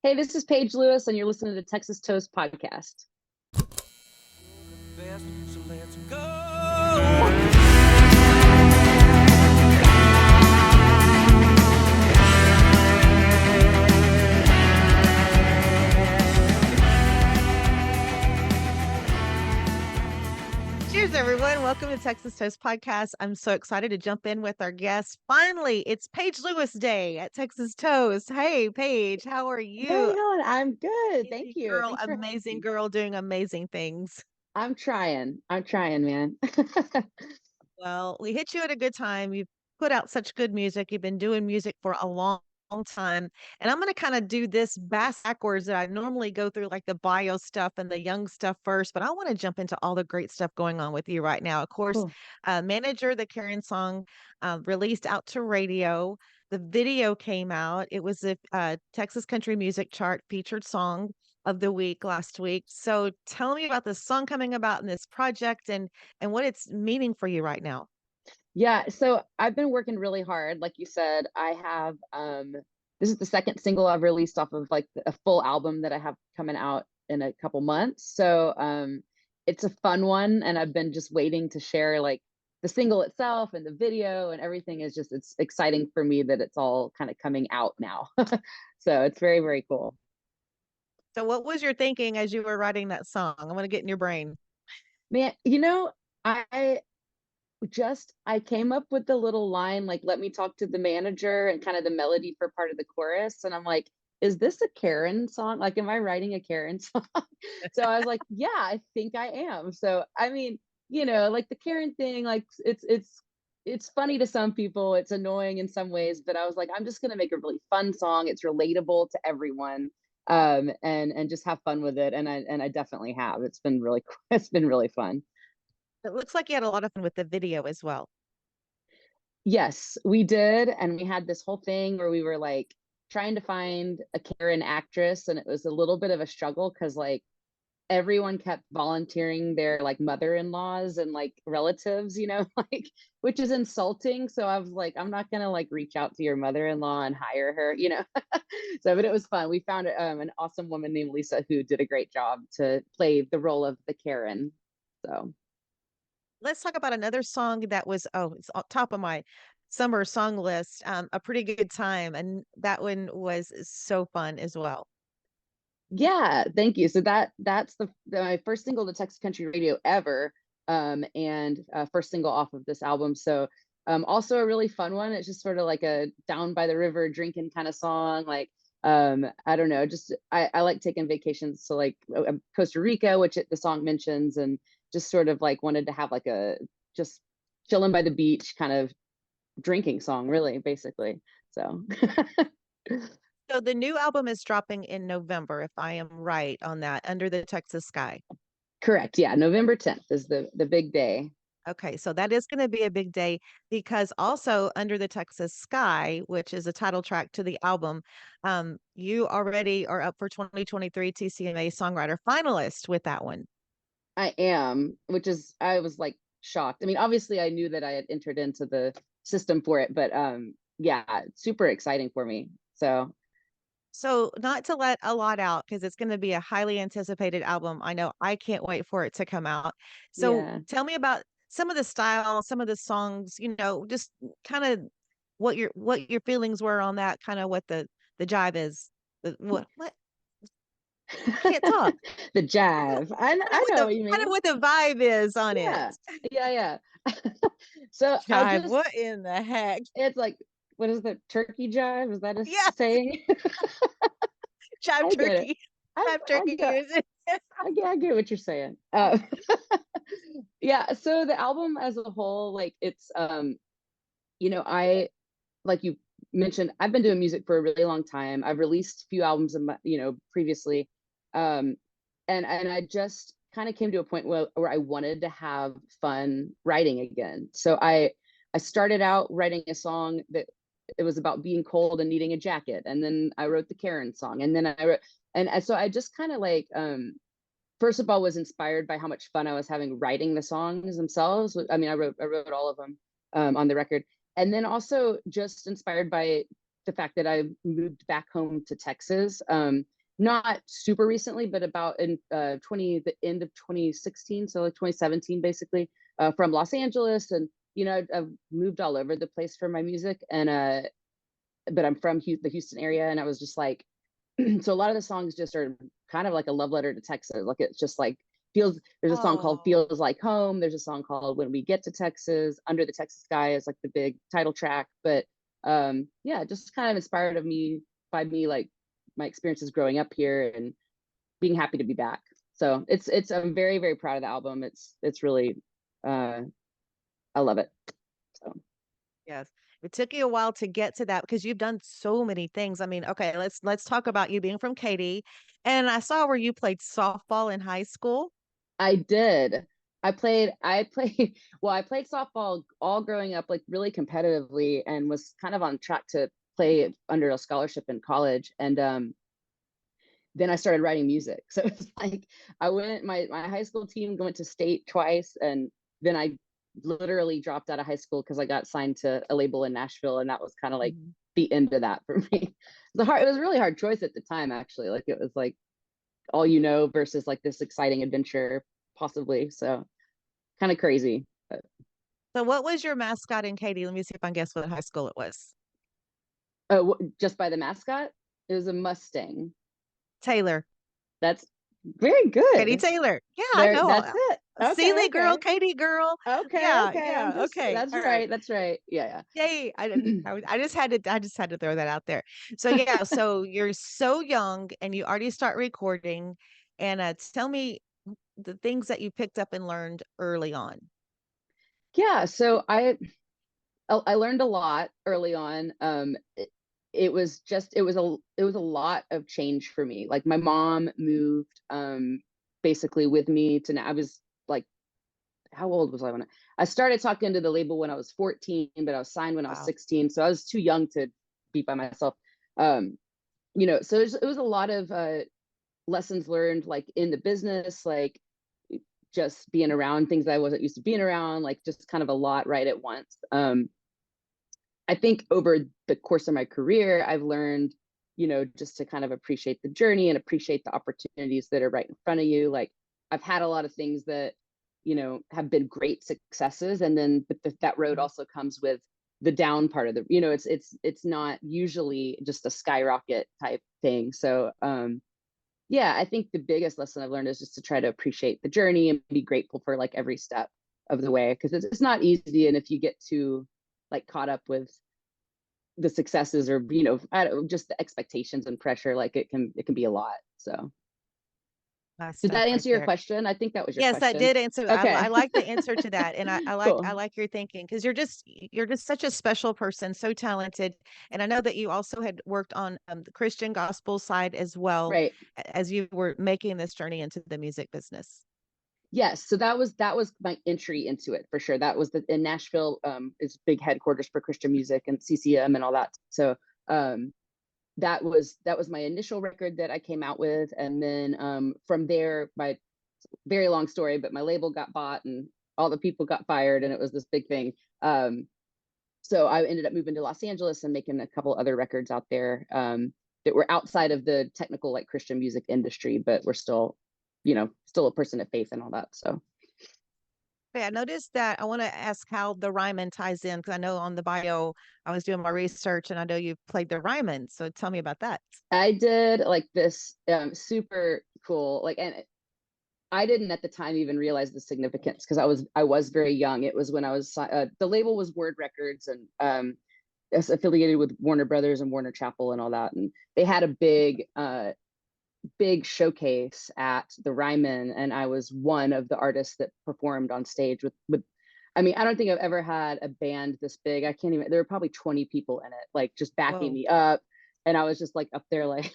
Hey, this is Paige Lewis, and you're listening to Texas Toast Podcast. Best, so let's go. Cheers, everyone. Welcome to Texas Toast Podcast. I'm so excited to jump in with our guest. Finally, it's Paige Lewis Day at Texas Toast. Hey, Paige, how are Hey, you? Helen, I'm good. Thank Busy you. girl, Thanks for having amazing me. girl, doing amazing things. I'm trying. I'm trying, man. Well, we hit you at a good time. You've put out such good music. You've been doing music for a long time. And I'm going to kind of do this backwards that I normally go through, like the bio stuff and the young stuff first. But I want to jump into all the great stuff going on with you right now. Of course, Cool. Manager, the Karen song, released out to radio. The video came out. It was a Texas Country Music Chart featured song of the week last week. So tell me about this song coming about in this project and what it's meaning for you right now. Yeah, so I've been working really hard. Like you said, I have this is the second single I've released off of like a full album that I have coming out in a couple months. So it's a fun one, and I've been just waiting to share like the single itself and the video and everything is just it's exciting for me that it's all kind of coming out now. So it's very, very cool. So what was your thinking as you were writing that song? I want to get in your brain. Man, I I came up with the little line like let me talk to the manager and kind of the melody for part of the chorus and I'm like, is this a Karen song? Like am I writing a Karen song? So I was like, yeah, I think I am. So I mean, like the Karen thing, like it's funny to some people, it's annoying in some ways, but I was like, I'm just gonna make a really fun song. It's relatable to everyone. And just have fun with it. And I definitely have. It's been really it's been really fun. It looks like you had a lot of fun with the video as well. Yes, we did. And we had this whole thing where we were like trying to find a Karen actress. And it was a little bit of a struggle because like everyone kept volunteering their like mother-in-laws and like relatives, like which is insulting. So I was like, I'm not gonna like reach out to your mother-in-law and hire her. So, but it was fun. We found an awesome woman named Lisa who did a great job to play the role of the Karen. So Let's talk about another song that was, oh, it's on top of my summer song list. A pretty good time. And that one was so fun as well. yeah, thank you. So that's my first single to Texas Country Radio ever, and first single off of this album. So also a really fun one. It's just sort of like a down by the river drinking kind of song. Like I don't know, just I like taking vacations to like Costa Rica, which the song mentions, and just sort of like wanted to have like a just chilling by the beach kind of drinking song, really, basically. So. So the new album is dropping in November, if I am right on that, Under the Texas Sky. Correct. Yeah, November 10th is the big day. Okay, so that is going to be a big day because also Under the Texas Sky, which is a title track to the album, you already are up for 2023 TCMA Songwriter finalist with that one. I am, which is I was like shocked. I mean, obviously I knew that I had entered into the system for it, but yeah, super exciting for me. So So, not to let a lot out because it's going to be a highly anticipated album. I know I can't wait for it to come out. So, yeah. tell me about some of the style, some of the songs, just kind of what your feelings were on that, kind of what the jive is. What I can't talk. The jive. I know what you Kind of mean. what the vibe is on it. Yeah. Yeah, yeah. So I Jive, just what in the heck? it's like what is the turkey jive? Is that a Yeah, saying? jive I get it. turkey. I Jive I turkey got music. I get what you're saying. Yeah, so the album as a whole, like it's I like you mentioned, I've been doing music for a really long time. I've released a few albums, previously, um, and I just kind of came to a point where I wanted to have fun writing again. So I started out writing a song that it was about being cold and needing a jacket, and then I wrote the Karen song, and then I wrote, and so I just kind of like first of all was inspired by how much fun I was having writing the songs themselves. I mean, I wrote all of them on the record, and then also just inspired by the fact that I moved back home to Texas. Not super recently, but about in the end of 2016, so like 2017, basically, from Los Angeles, and I've moved all over the place for my music, and but I'm from the Houston area, and I was just like, so a lot of the songs just are kind of like a love letter to Texas. Like it's just like feels. There's a song called Oh, "Feels Like Home." There's a song called "When We Get to Texas." "Under the Texas Sky" is like the big title track. But yeah, just kind of inspired of me by me like my experiences growing up here and being happy to be back. So it's I'm very very proud of the album. It's really uh I love it. So yes. It took you a while to get to that because you've done so many things. I mean, okay, let's talk about you being from Katy. And I saw where you played softball in high school. I did. I played well, I played softball all growing up, like really competitively, and was kind of on track to play under a scholarship in college. And then I started writing music. So it's like I went, my high school team went to state twice, and then I literally dropped out of high school because I got signed to a label in Nashville, and that was kind of like Mhm. the end of that for me. It was a really hard choice at the time, actually. Like it was like all versus like this exciting adventure, possibly. So kind of crazy. But So what was your mascot in Katy? Let me see if I can guess what high school it was. oh, just by the mascot, it was a Mustang. Taylor. That's very Katie good. Taylor. Yeah, I There, know. that's it. Okay, Sealy girl, okay. Katie girl. Okay, Yeah, okay. I'm yeah. just Okay. that's All right. right. That's right. Yeah, Yay. yeah. I just had to throw that out there. So yeah, so you're so young and you already start recording. And tell me the things that you picked up and learned early on. Yeah, so I learned a lot early on. It was just it was a lot of change for me. Like my mom moved basically with me to now. I was like, how old was I when I started talking to the label when I was 14, but I was signed when I was Wow. 16. So I was too young to be by myself. Um, so it was a lot of lessons learned like in the business, like just being around things that I wasn't used to being around, like just kind of a lot right at once. I think over the course of my career, I've learned, just to kind of appreciate the journey and appreciate the opportunities that are right in front of you. Like I've had a lot of things that, have been great successes. And then, but that road Mhm. also comes with the down part of the, it's not usually just a skyrocket type thing. So, yeah, I think the biggest lesson I've learned is just to try to appreciate the journey and be grateful for like every step of the way, because it's not easy. And if you get too like caught up with the successes or I don't, just the expectations and pressure, like it can be a lot. So Nice did stuff that right answer your there. question? I think that was your Yes, that question. did answer. I Okay. like the answer to that, and I Cool. like your thinking because you're just such a special person, so talented, and I know that you also had worked on the Christian gospel side as well Right. as you were making this journey into the music business. Yes, so that was my entry into it for sure. That was in Nashville, is big headquarters for Christian music and CCM and all that. So um that was my initial record that I came out with, and then from there, my very long story, but my label got bought and all the people got fired, and it was this big thing. Um, so I ended up moving to Los Angeles and making a couple other records out there, that were outside of the technical like Christian music industry, but we're still, still a person of faith and all that. So Okay, I noticed that I want to ask how the Ryman ties in because I know on the bio I was doing my research and I know you've played the Ryman. So tell me about that. I did like this super cool, like, and I didn't at the time even realize the significance because I was very young. It was when I was the label was Word Records, and it's affiliated with Warner Brothers and Warner Chappell and all that. And they had a big showcase at the Ryman, and I was one of the artists that performed on stage with. I mean, I don't think I've ever had a band this big. I can't even. There were probably 20 people in it, like just backing Whoa. me up, and I was just like up there, like,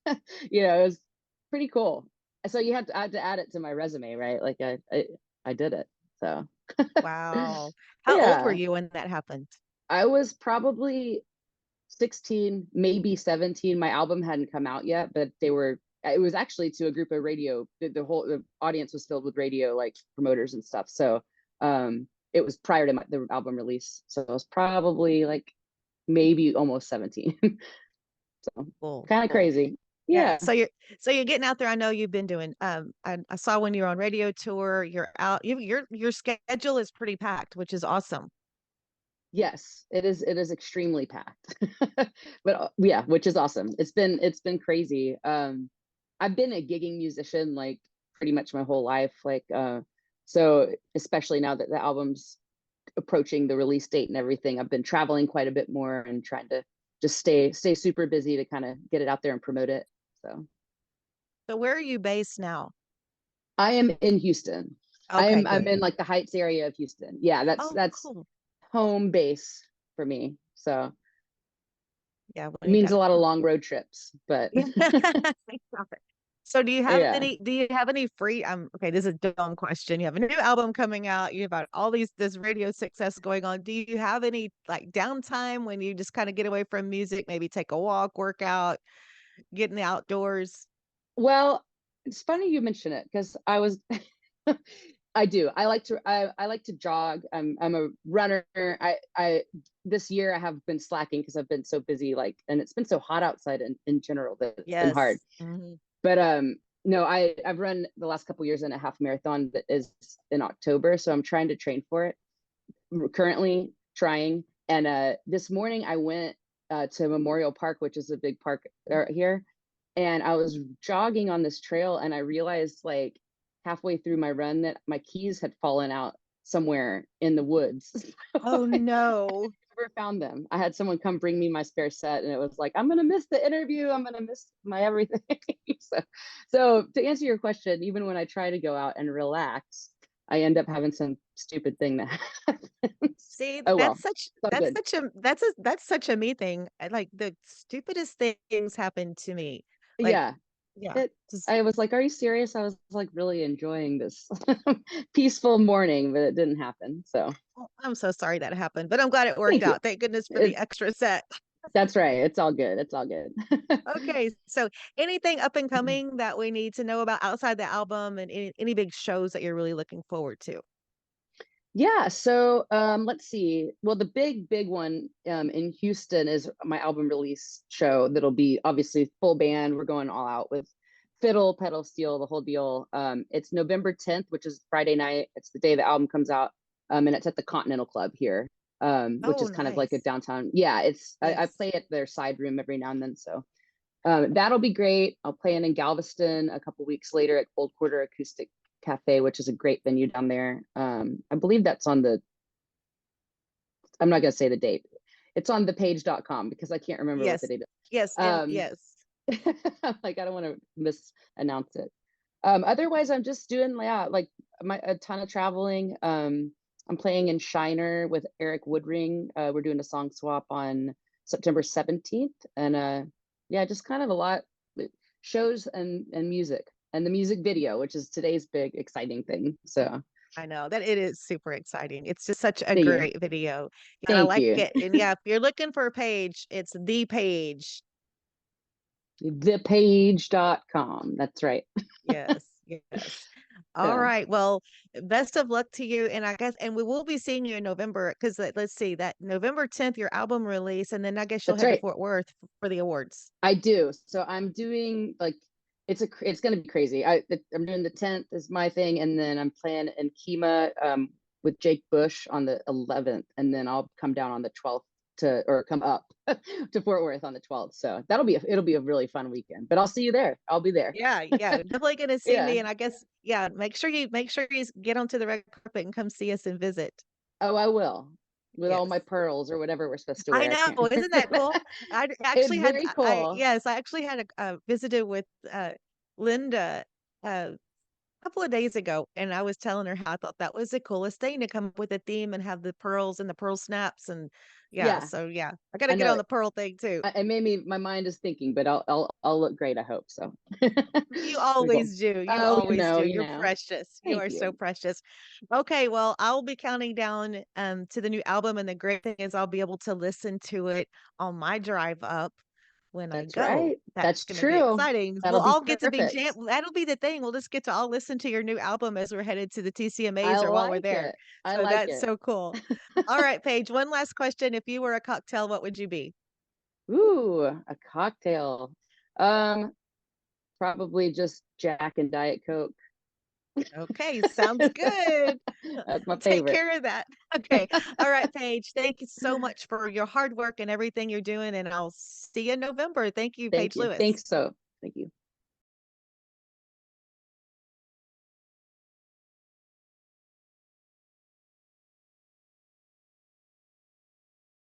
it was pretty cool. So I had to add it to my resume, right? Like I did it. So Wow. How old were yeah, you when that happened? I was probably 16, maybe 17. My album hadn't come out yet, but it was actually to a group of radio, the audience was filled with radio like promoters and stuff. So it was prior to the album release. So it was probably like maybe almost 17. So Cool, kind of cool. crazy. Yeah. Yeah. So you're getting out there. I know you've been doing I saw when you're on radio tour, you're out your schedule is pretty packed, which is awesome. Yes, it is extremely packed. But yeah, which is awesome. It's been crazy. I've been a gigging musician like pretty much my whole life. Like so especially now that the album's approaching the release date and everything, I've been traveling quite a bit more and trying to just stay super busy to kind of get it out there and promote it. So So where are you based now? I am in Houston. Okay, I'm good. in like the Heights area of Houston. Yeah, Oh, that's cool. home base for me. So Yeah, it when you means got a lot of long road trips, but Stop it. So yeah. do you have any free okay, this is a dumb question. You have a new album coming out, you have all these this radio success going on. Do you have any like downtime when you just kind of get away from music, maybe take a walk, work out, get in the outdoors? Well, it's funny you mention it because I was I do. I like to jog. I'm a runner. I this year I have been slacking because I've been so busy like and it's been so hot outside in general that it's been hard. Yes. Mhm. But no, I've run the last couple years in a half marathon that is in October, so I'm trying to train for it. Currently trying. And this morning I went to Memorial Park, which is a big park here, and I was jogging on this trail, and I realized like halfway through my run that my keys had fallen out somewhere in the woods. Oh no. Never found them. I had someone come bring me my spare set, and it was like, I'm gonna miss the interview. I'm gonna miss my everything. so, so to answer your question, even when I try to go out and relax, I end up having some stupid thing that happens. See, Oh well, it's all good. that's such a me thing. Like the stupidest things happen to me. Like, Yeah, yeah, it. just I was like, "Are you serious?" I was like really enjoying this peaceful morning, but it didn't happen. So oh, I'm so sorry that happened, but I'm glad it worked thank you. out. Thank goodness for the It, extra set. that's right. It's all good. It's all good. Okay, so anything up and coming that we need to know about outside the album and any big shows that you're really looking forward to? Yeah, so let's see. Well, the big one in Houston is my album release show that'll be obviously full band. We're going all out with fiddle, pedal steel, the whole deal. It's November 10th, which is Friday night. It's the day the album comes out, and it's at the Continental Club here, which Oh, is kind of like a nice. downtown. Yeah, it's I Yes. play at their side room every now and then, so that'll be great. I'll play in Galveston a couple weeks later at Cold Quarter Acoustic Cafe, which is a great venue down there. I believe that's on the, I'm not going to say the date. It's on thepage.com because I can't remember what the Yes. date is. Yes, and yes. Like, I don't want to misannounce it. Otherwise, I'm just doing, yeah, like a ton of traveling. I'm playing in Shiner with Eric Woodring. We're doing a song swap on September 17th. And yeah, just kind of a lot shows and music and the music video, which is today's big exciting thing. So I know that it is super exciting. It's just such a thank you. great video. And I Thank like you. it. And yeah, if you're looking for a page, it's the page. Thepage.com. That's right. Yes, yes. All Yeah, right. Well, best of luck to you. And I guess, and we will be seeing you in November because let's see that November 10th, your album release. And then I guess you'll that's head to right. Fort Worth for the awards. I do. So I'm doing like it's gonna be crazy. I'm doing the 10th is my thing, and then I'm playing in Kima with Jake Bush on the 11th, and then I'll come down on the 12th to or come up to Fort Worth on the 12th. So it'll be a really fun weekend. But I'll see you there. I'll be there. Yeah, yeah. Definitely gonna see Yeah. me. And I guess, yeah, make sure you get onto the red carpet and come see us and visit. Oh, I will. With all my Yes. pearls or whatever we're supposed to I wear. I can't know, isn't that remember. cool? I It's actually had very cool. yes, I actually had visited with Linda a couple of days ago, and I was telling her how I thought that was the coolest thing to come up with a theme and have the pearls and the pearl snaps and yeah, Yeah, so yeah, I got to I get on know. the pearl thing too. It made me. My mind is thinking, but I'll look great. I hope so. You Very cool. always do. You Oh, always do. you You're know. precious. You Thank are so you. precious. Okay, well, I'll be counting down to the new album and the great thing is I'll be able to listen to it on my drive up when I That's go. right. That's That's going to be true. exciting. We'll That'll be all get to be perfect. that'll be the thing. We'll just get to all listen to your new album as we're headed to the I TCMAs or while we're like there. it. I So like that's it. so cool. All right, Paige, one last question. If you were a cocktail, what would you be? Ooh, a cocktail. Um, Probably just Jack and Diet Coke. Okay, sounds good. That's my Take favorite. care of that. Okay. All right, Paige. Thank you so much for your hard work and everything you're doing. And I'll see you in November. Thank you, Thank Paige you. Lewis. Thanks so. Thank you.